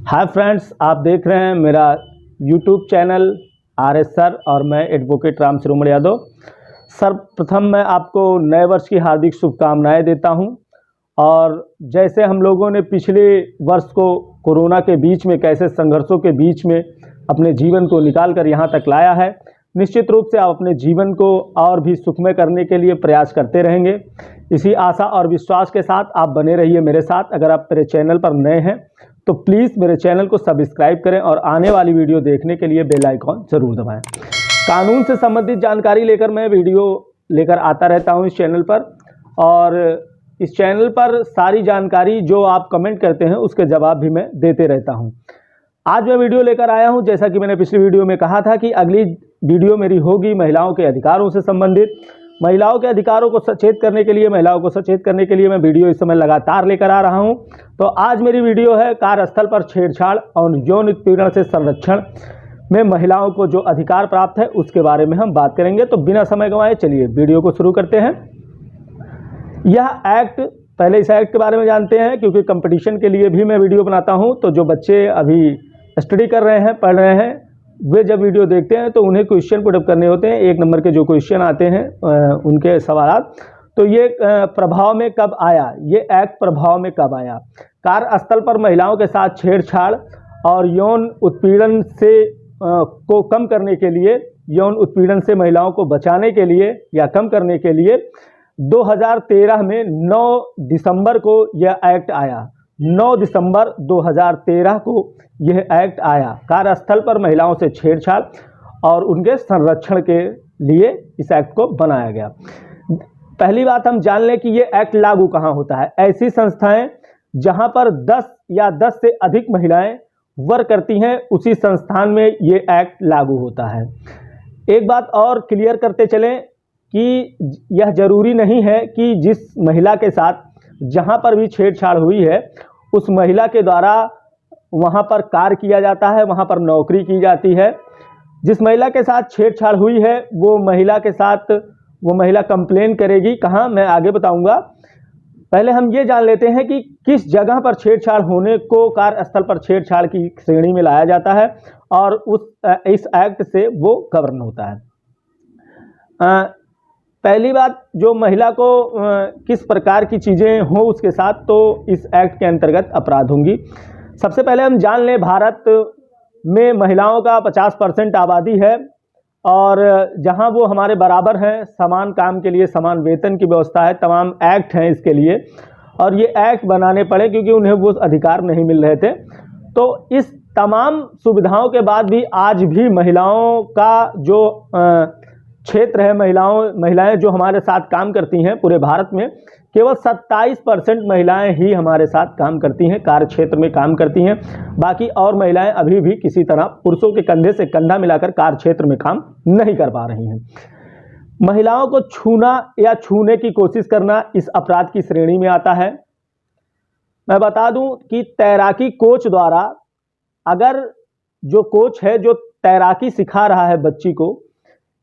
Hi friends, आप देख रहे हैं मेरा यूट्यूब चैनल RS सर और मैं एडवोकेट राम शिरोमणि यादव। सर्वप्रथम मैं आपको नए वर्ष की हार्दिक शुभकामनाएं देता हूं। और जैसे हम लोगों ने पिछले वर्ष को कोरोना के बीच में कैसे संघर्षों के बीच में अपने जीवन को निकाल कर यहाँ तक लाया है, निश्चित रूप से आप अपने जीवन को और भी सुखमय करने के लिए प्रयास करते रहेंगे। इसी आशा और विश्वास के साथ आप बने रहिए मेरे साथ। अगर आप मेरे चैनल पर नए हैं तो प्लीज़ मेरे चैनल को सब्सक्राइब करें और आने वाली वीडियो देखने के लिए बेल आइकॉन ज़रूर दबाएं। कानून से संबंधित जानकारी लेकर मैं वीडियो लेकर आता रहता हूं इस चैनल पर, और इस चैनल पर सारी जानकारी जो आप कमेंट करते हैं उसके जवाब भी मैं देते रहता हूं। आज मैं वीडियो लेकर आया हूं, जैसा कि मैंने पिछली वीडियो में कहा था कि अगली वीडियो मेरी होगी महिलाओं के अधिकारों से संबंधित। महिलाओं के अधिकारों को सचेत करने के लिए, महिलाओं को सचेत करने के लिए मैं वीडियो इस समय लगातार लेकर आ रहा हूं। तो आज मेरी वीडियो है कार्यस्थल पर छेड़छाड़ और यौन उत्पीड़न से संरक्षण में महिलाओं को जो अधिकार प्राप्त है उसके बारे में हम बात करेंगे। तो बिना समय गंवाए चलिए वीडियो को शुरू करते हैं। यह एक्ट, पहले इस एक्ट के बारे में जानते हैं, क्योंकि कंपटीशन के लिए भी मैं वीडियो बनाता हूं। तो जो बच्चे अभी स्टडी कर रहे हैं, पढ़ रहे हैं, वे जब वीडियो देखते हैं तो उन्हें क्वेश्चन पुट अप करने होते हैं। 1 नंबर के जो क्वेश्चन आते हैं उनके सवालात। तो ये प्रभाव में कब आया, ये एक्ट प्रभाव में कब आया? कार्यस्थल पर महिलाओं के साथ छेड़छाड़ और यौन उत्पीड़न से को कम करने के लिए, यौन उत्पीड़न से महिलाओं को बचाने के लिए या कम करने के लिए 2013 में 9 दिसंबर को यह एक्ट आया। 9 दिसंबर 2013 को यह एक्ट आया। कार्यस्थल पर महिलाओं से छेड़छाड़ और उनके संरक्षण के लिए इस एक्ट को बनाया गया। पहली बात हम जान लें कि यह एक्ट लागू कहाँ होता है। ऐसी संस्थाएं जहां पर 10 या 10 से अधिक महिलाएं वर्क करती हैं, उसी संस्थान में ये एक्ट लागू होता है। एक बात और क्लियर करते चलें कि यह जरूरी नहीं है कि जिस महिला के साथ जहां पर भी छेड़छाड़ हुई है उस महिला के द्वारा वहां पर कार्य किया जाता है, वहां पर नौकरी की जाती है। जिस महिला के साथ छेड़छाड़ हुई है वो महिला कंप्लेन करेगी कहाँ, मैं आगे बताऊंगा। पहले हम ये जान लेते हैं कि किस जगह पर छेड़छाड़ होने को कार्यस्थल पर छेड़छाड़ की श्रेणी में लाया जाता है और इस एक्ट से वो गवर्न होता है। पहली बात, जो महिला को किस प्रकार की चीज़ें हो उसके साथ, तो इस एक्ट के अंतर्गत अपराध होंगी। सबसे पहले हम जान लें, भारत में महिलाओं का 50% आबादी है और जहां वो हमारे बराबर हैं, समान काम के लिए समान वेतन की व्यवस्था है, तमाम एक्ट हैं इसके लिए, और ये एक्ट बनाने पड़े क्योंकि उन्हें वो अधिकार नहीं मिल रहे थे। तो इस तमाम सुविधाओं के बाद भी आज भी महिलाओं का जो क्षेत्र है, महिलाएं जो हमारे साथ काम करती हैं, पूरे भारत में केवल 27% महिलाएं ही हमारे साथ काम करती हैं, कार्य क्षेत्र में काम करती हैं। बाकी और महिलाएं अभी भी किसी तरह पुरुषों के कंधे से कंधा मिलाकर कार्य क्षेत्र में काम नहीं कर पा रही हैं। महिलाओं को छूना या छूने की कोशिश करना इस अपराध की श्रेणी में आता है। मैं बता दूं कि तैराकी कोच द्वारा, अगर जो कोच है जो तैराकी सिखा रहा है बच्ची को,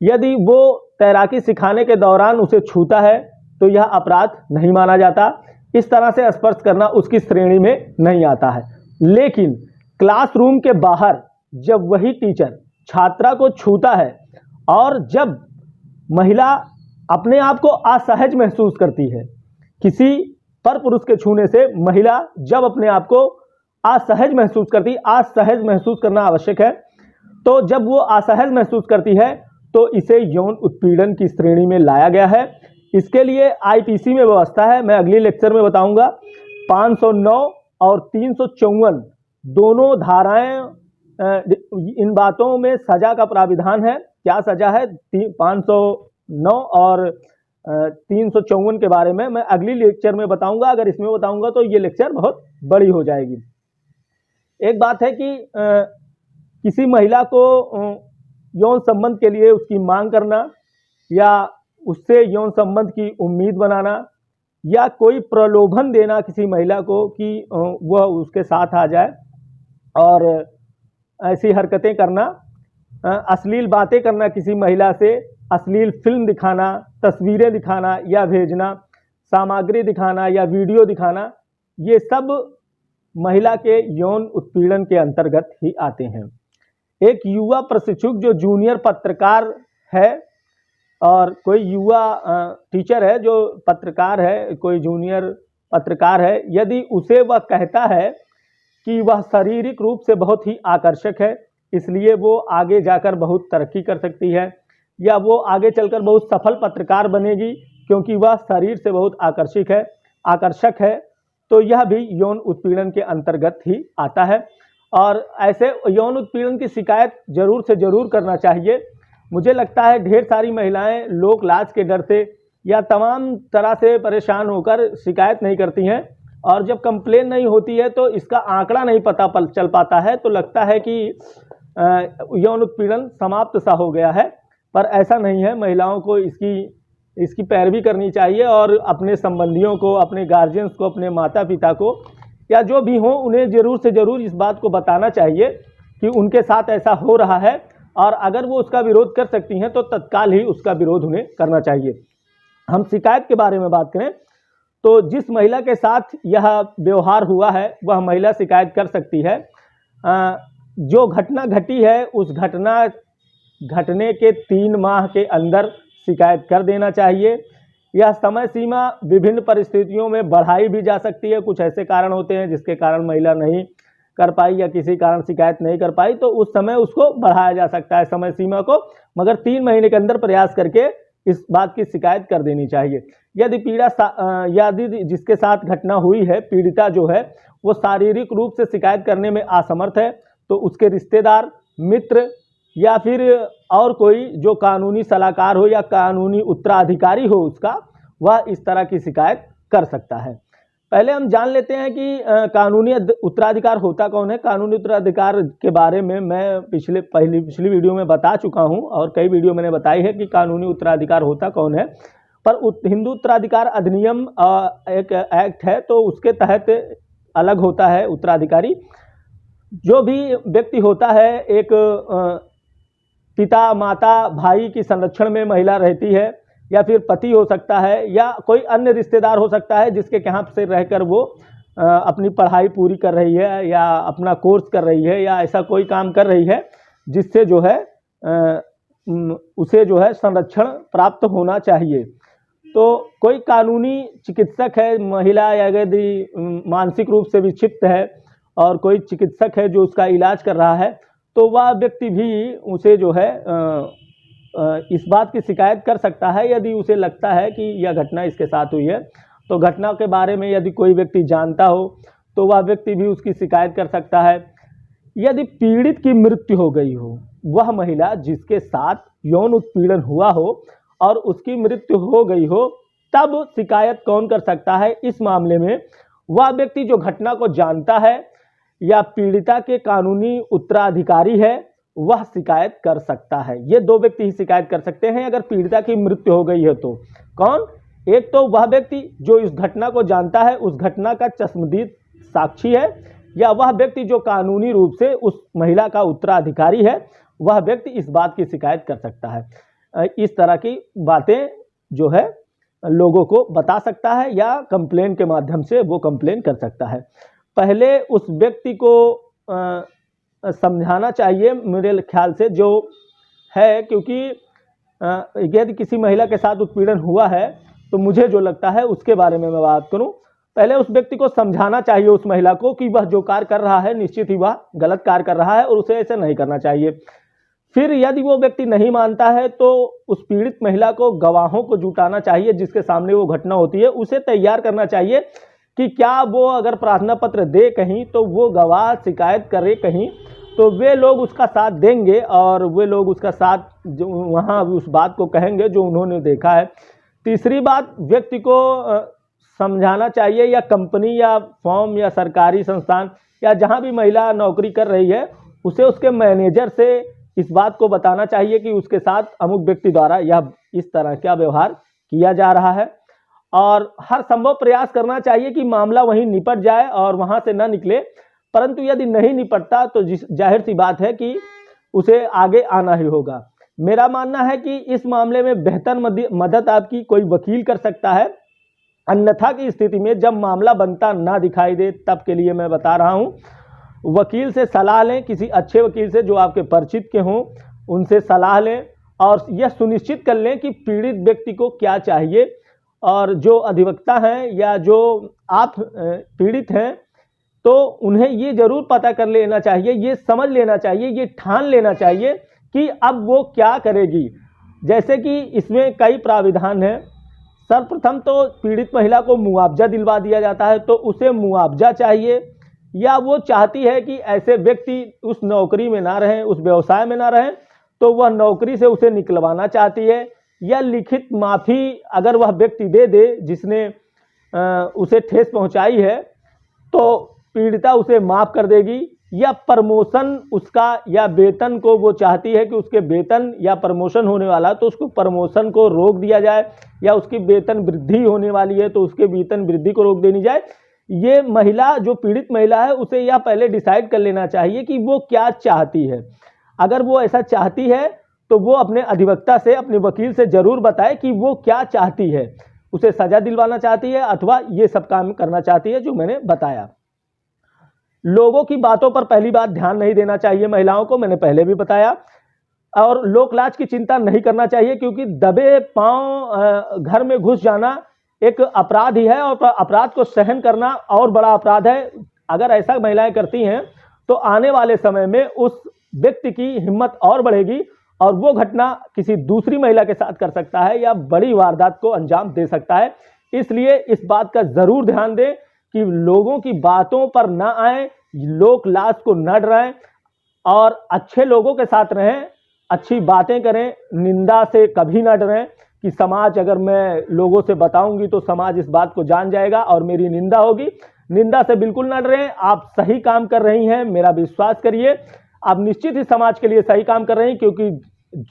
यदि वो तैराकी सिखाने के दौरान उसे छूता है तो यह अपराध नहीं माना जाता। इस तरह से स्पर्श करना उसकी श्रेणी में नहीं आता है। लेकिन क्लासरूम के बाहर जब वही टीचर छात्रा को छूता है और जब महिला अपने आप को असहज महसूस करती है, किसी पर पुरुष के छूने से महिला जब अपने आप को असहज महसूस करती, असहज महसूस करना आवश्यक है, तो जब वो असहज महसूस करती है तो इसे यौन उत्पीड़न की श्रेणी में लाया गया है। इसके लिए आईपीसी में व्यवस्था है, मैं अगले लेक्चर में बताऊंगा। 509 और 354 दोनों धाराएं, इन बातों में सजा का प्राविधान है। क्या सजा है 509 और 354 के बारे में मैं अगली लेक्चर में बताऊंगा। अगर इसमें बताऊंगा तो ये लेक्चर बहुत बड़ी हो जाएगी। एक बात है कि किसी महिला को यौन संबंध के लिए उसकी मांग करना या उससे यौन संबंध की उम्मीद बनाना या कोई प्रलोभन देना किसी महिला को कि वह उसके साथ आ जाए और ऐसी हरकतें करना, अश्लील बातें करना किसी महिला से, अश्लील फिल्म दिखाना, तस्वीरें दिखाना या भेजना, सामग्री दिखाना या वीडियो दिखाना, ये सब महिला के यौन उत्पीड़न के अंतर्गत ही आते हैं। एक युवा प्रशिक्षुक जो जूनियर पत्रकार है और कोई युवा टीचर है जो पत्रकार है, कोई जूनियर पत्रकार है, यदि उसे वह कहता है कि वह शारीरिक रूप से बहुत ही आकर्षक है, इसलिए वो आगे जाकर बहुत तरक्की कर सकती है, या वो आगे चलकर बहुत सफल पत्रकार बनेगी क्योंकि वह शरीर से बहुत आकर्षक है, तो यह भी यौन उत्पीड़न के अंतर्गत ही आता है। और ऐसे यौन उत्पीड़न की शिकायत जरूर से जरूर करना चाहिए। मुझे लगता है ढेर सारी महिलाएं लोक लाज के डर से या तमाम तरह से परेशान होकर शिकायत नहीं करती हैं, और जब कंप्लेन नहीं होती है तो इसका आंकड़ा नहीं पता चल पाता है, तो लगता है कि यौन उत्पीड़न समाप्त सा हो गया है, पर ऐसा नहीं है। महिलाओं को इसकी पैरवी करनी चाहिए और अपने संबंधियों को, अपने गार्जियंस को, अपने माता पिता को या जो भी हो, उन्हें ज़रूर से ज़रूर इस बात को बताना चाहिए कि उनके साथ ऐसा हो रहा है, और अगर वो उसका विरोध कर सकती हैं तो तत्काल ही उसका विरोध उन्हें करना चाहिए। हम शिकायत के बारे में बात करें तो जिस महिला के साथ यह व्यवहार हुआ है वह महिला शिकायत कर सकती है। जो घटना घटी है उस घटने के 3 माह के अंदर शिकायत कर देना चाहिए। यह समय सीमा विभिन्न परिस्थितियों में बढ़ाई भी जा सकती है। कुछ ऐसे कारण होते हैं जिसके कारण महिला नहीं कर पाई या किसी कारण शिकायत नहीं कर पाई, तो उस समय उसको बढ़ाया जा सकता है समय सीमा को, मगर 3 महीने के अंदर प्रयास करके इस बात की शिकायत कर देनी चाहिए। यदि जिसके साथ घटना हुई है, पीड़िता जो है वो शारीरिक रूप से शिकायत करने में असमर्थ है, तो उसके रिश्तेदार, मित्र या फिर और कोई जो कानूनी सलाहकार हो या कानूनी उत्तराधिकारी हो उसका, वह इस तरह की शिकायत कर सकता है। पहले हम जान लेते हैं कि कानूनी उत्तराधिकार होता कौन है। कानूनी उत्तराधिकार के बारे में मैं पिछली वीडियो में बता चुका हूं, और कई वीडियो मैंने बताई है कि कानूनी उत्तराधिकार होता कौन है। पर हिंदू उत्तराधिकार अधिनियम एक एक्ट है, तो उसके तहत अलग होता है उत्तराधिकारी। जो भी व्यक्ति होता है, एक पिता, माता, भाई की संरक्षण में महिला रहती है, या फिर पति हो सकता है, या कोई अन्य रिश्तेदार हो सकता है जिसके यहाँ से रहकर वो अपनी पढ़ाई पूरी कर रही है या अपना कोर्स कर रही है या ऐसा कोई काम कर रही है जिससे जो है उसे जो है संरक्षण प्राप्त होना चाहिए। तो कोई कानूनी चिकित्सक है, महिला या यदि मानसिक रूप से विक्षिप्त है और कोई चिकित्सक है जो उसका इलाज कर रहा है, तो वह व्यक्ति भी उसे जो है इस बात की शिकायत कर सकता है। यदि उसे लगता है कि यह घटना इसके साथ हुई है, तो घटना के बारे में यदि कोई व्यक्ति जानता हो तो वह व्यक्ति भी उसकी शिकायत कर सकता है। यदि पीड़ित की मृत्यु हो गई हो, वह महिला जिसके साथ यौन उत्पीड़न हुआ हो और उसकी मृत्यु हो गई हो, तब शिकायत कौन कर सकता है? इस मामले में वह व्यक्ति जो घटना को जानता है या पीड़िता के कानूनी उत्तराधिकारी है, वह शिकायत कर सकता है। ये 2 व्यक्ति ही शिकायत कर सकते हैं अगर पीड़िता की मृत्यु हो गई है तो। कौन? एक तो वह व्यक्ति जो इस घटना को जानता है, उस घटना का चश्मदीद साक्षी है, या वह व्यक्ति जो कानूनी रूप से उस महिला का उत्तराधिकारी है, वह व्यक्ति इस बात की शिकायत कर सकता है। इस तरह की बातें जो है लोगों को बता सकता है या कंप्लेन के माध्यम से वो कंप्लेन कर सकता है। पहले उस व्यक्ति को समझाना चाहिए मेरे ख्याल से जो है, क्योंकि यदि किसी महिला के साथ उत्पीड़न हुआ है तो मुझे जो लगता है उसके बारे में मैं बात करूं। पहले उस व्यक्ति को समझाना चाहिए उस महिला को कि वह जो कार्य कर रहा है निश्चित ही वह गलत कार्य कर रहा है और उसे ऐसे नहीं करना चाहिए। फिर यदि वो व्यक्ति नहीं मानता है तो उस पीड़ित महिला को गवाहों को जुटाना चाहिए जिसके सामने वो घटना होती है, उसे तैयार करना चाहिए कि क्या वो अगर प्रार्थना पत्र दे कहीं तो वो गवाह शिकायत करे कहीं तो वे लोग उसका साथ देंगे और वे लोग उसका साथ जो वहाँ उस बात को कहेंगे जो उन्होंने देखा है। तीसरी बात, व्यक्ति को समझाना चाहिए या कंपनी या फॉर्म या सरकारी संस्थान या जहाँ भी महिला नौकरी कर रही है उसे उसके मैनेजर से इस बात को बताना चाहिए कि उसके साथ अमुक व्यक्ति द्वारा यह इस तरह का व्यवहार किया जा रहा है, और हर संभव प्रयास करना चाहिए कि मामला वहीं निपट जाए और वहां से न निकले। परंतु यदि नहीं निपटता तो जाहिर सी बात है कि उसे आगे आना ही होगा। मेरा मानना है कि इस मामले में बेहतर मदद आपकी कोई वकील कर सकता है। अन्यथा की स्थिति में जब मामला बनता ना दिखाई दे तब के लिए मैं बता रहा हूं, वकील से सलाह लें, किसी अच्छे वकील से जो आपके परिचित के हों उनसे सलाह लें और यह सुनिश्चित कर लें कि पीड़ित व्यक्ति को क्या चाहिए। और जो अधिवक्ता हैं या जो आप पीड़ित हैं तो उन्हें ये जरूर पता कर लेना चाहिए, ये समझ लेना चाहिए, ये ठान लेना चाहिए कि अब वो क्या करेगी। जैसे कि इसमें कई प्राविधान हैं। सर्वप्रथम तो पीड़ित महिला को मुआवजा दिलवा दिया जाता है, तो उसे मुआवजा चाहिए या वो चाहती है कि ऐसे व्यक्ति उस नौकरी में ना रहें, उस व्यवसाय में ना रहें, तो वह नौकरी से उसे निकलवाना चाहती है, या लिखित माफ़ी अगर वह व्यक्ति दे दे जिसने उसे ठेस पहुंचाई है तो पीड़िता उसे माफ़ कर देगी, या प्रमोशन उसका या वेतन को वो चाहती है कि उसके वेतन या प्रमोशन होने वाला तो उसको प्रमोशन को रोक दिया जाए, या उसकी वेतन वृद्धि होने वाली है तो उसके वेतन वृद्धि को रोक देनी जाए। ये महिला, जो पीड़ित महिला है, उसे यह पहले डिसाइड कर लेना चाहिए कि वो क्या चाहती है। अगर वो ऐसा चाहती है तो वो अपने अधिवक्ता से, अपने वकील से जरूर बताए कि वो क्या चाहती है, उसे सजा दिलवाना चाहती है अथवा ये सब काम करना चाहती है जो मैंने बताया। लोगों की बातों पर पहली बात ध्यान नहीं देना चाहिए महिलाओं को, मैंने पहले भी बताया। और लोक लाज की चिंता नहीं करना चाहिए, क्योंकि दबे पांव घर में घुस जाना एक अपराध ही है और अपराध को सहन करना और बड़ा अपराध है। अगर ऐसा महिलाएं करती हैं तो आने वाले समय में उस व्यक्ति की हिम्मत और बढ़ेगी और वो घटना किसी दूसरी महिला के साथ कर सकता है या बड़ी वारदात को अंजाम दे सकता है। इसलिए इस बात का जरूर ध्यान दें कि लोगों की बातों पर ना आए, लोक लाज को न डराएं और अच्छे लोगों के साथ रहें, अच्छी बातें करें, निंदा से कभी ना डरें कि समाज, अगर मैं लोगों से बताऊंगी तो समाज इस बात को जान जाएगा और मेरी निंदा होगी। निंदा से बिल्कुल ना डरें, आप सही काम कर रही हैं, मेरा विश्वास करिए, आप निश्चित ही समाज के लिए सही काम कर रही हैं, क्योंकि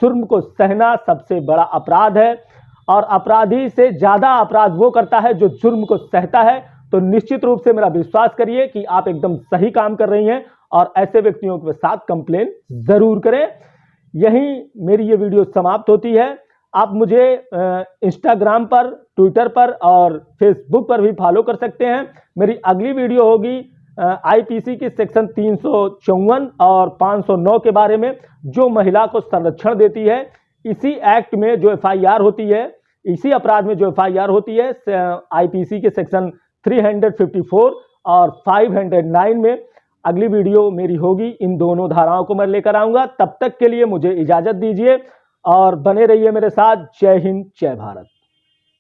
जुर्म को सहना सबसे बड़ा अपराध है और अपराधी से ज़्यादा अपराध वो करता है जो जुर्म को सहता है। तो निश्चित रूप से मेरा विश्वास करिए कि आप एकदम सही काम कर रही हैं और ऐसे व्यक्तियों के साथ कंप्लेन जरूर करें। यहीं मेरी ये वीडियो समाप्त होती है। आप मुझे इंस्टाग्राम पर, ट्विटर पर और फेसबुक पर भी फॉलो कर सकते हैं। मेरी अगली वीडियो होगी आईपीसी की सेक्शन 354 और 509 के बारे में, जो महिला को संरक्षण देती है। इसी एक्ट में जो एफआईआर होती है, इसी अपराध में जो एफआईआर होती है आईपीसी के सेक्शन 354 और 509 में, अगली वीडियो मेरी होगी। इन दोनों धाराओं को मैं लेकर आऊंगा। तब तक के लिए मुझे इजाजत दीजिए और बने रहिए मेरे साथ। जय हिंद, जय भारत।